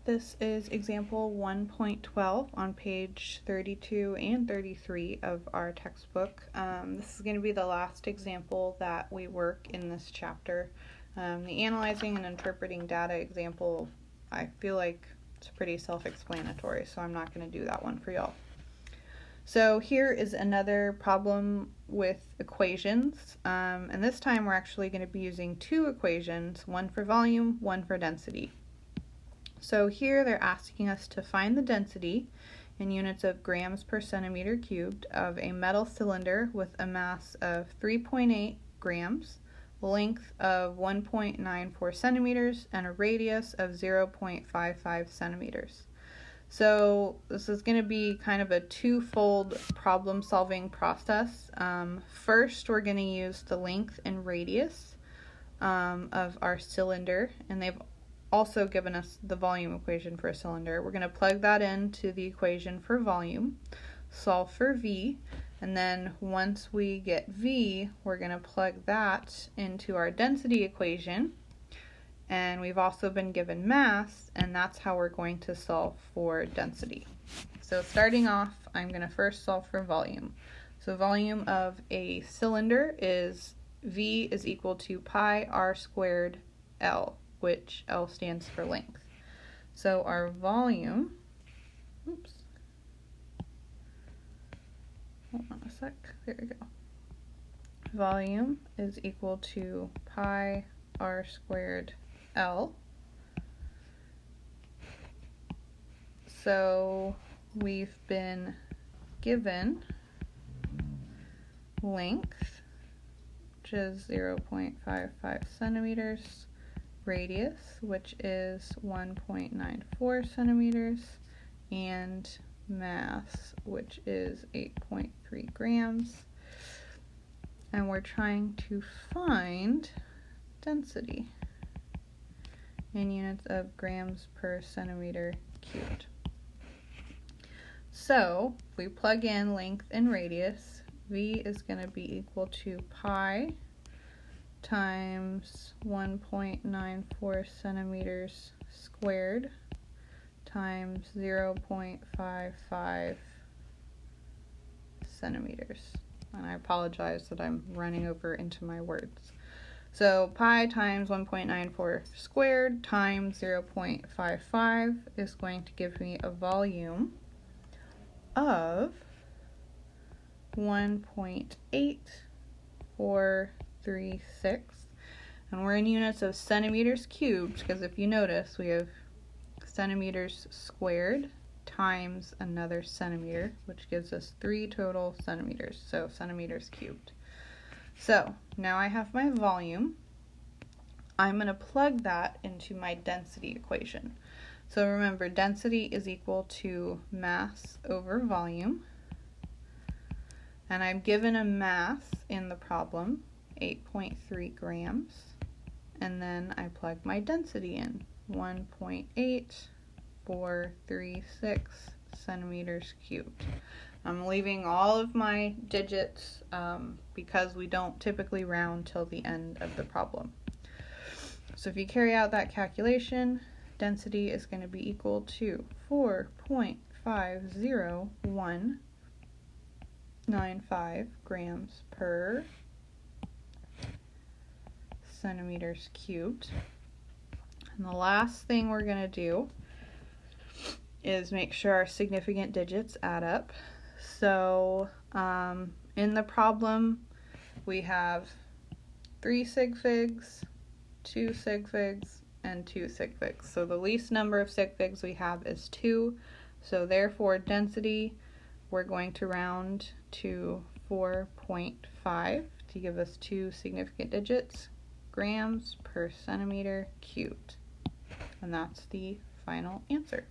This is example 1.12 on page 32 and 33 of our textbook. This is going to be the last example that we work in this chapter. The analyzing and interpreting data example, I feel like it's pretty self-explanatory, so I'm not going to do that one for y'all. So here is another problem with equations, and this time we're actually going to be using two equations, one for volume, one for density. So here they're asking us to find the density in units of grams per centimeter cubed of a metal cylinder with a mass of 3.8 grams, length of 1.94 centimeters, and a radius of 0.55 centimeters. So this is going to be kind of a twofold problem-solving process. First, we're going to use the length and radius of our cylinder, and they've also given us the volume equation for a cylinder. We're going to plug that into the equation for volume, solve for V, and then once we get V, we're going to plug that into our density equation. And we've also been given mass, and that's how we're going to solve for density. So starting off, I'm going to first solve for volume. So volume of a cylinder is V is equal to pi r squared L, which L stands for length. So our volume, hold on a sec, there we go. Volume is equal to pi r squared L. So we've been given length, which is 0.55 centimeters, radius, which is 1.94 centimeters, and mass, which is 8.3 grams. And we're trying to find density in units of grams per centimeter cubed. So if we plug in length and radius, V is going to be equal to pi times 1.94 centimeters squared times 0.55 centimeters. And I apologize that I'm running over into my words. So pi times 1.94 squared times 0.55 is going to give me a volume of 1.8436, and we're in units of centimeters cubed, because if you notice, we have centimeters squared times another centimeter, which gives us 3 total centimeters, so centimeters cubed. So now I have my volume. I'm going to plug that into my density equation. So remember, density is equal to mass over volume. And I'm given a mass in the problem, 8.3 grams. And then I plug my density in, 1.8436 centimeters cubed. I'm leaving all of my digits because we don't typically round till the end of the problem. So if you carry out that calculation, density is going to be equal to 4.50195 grams per centimeters cubed. And the last thing we're going to do is make sure our significant digits add up. So in the problem, we have 3 sig figs, 2 sig figs, and 2 sig figs. So the least number of sig figs we have is 2. So therefore, density, we're going to round to 4.5 to give us 2 significant digits, grams per centimeter cubed. And that's the final answer.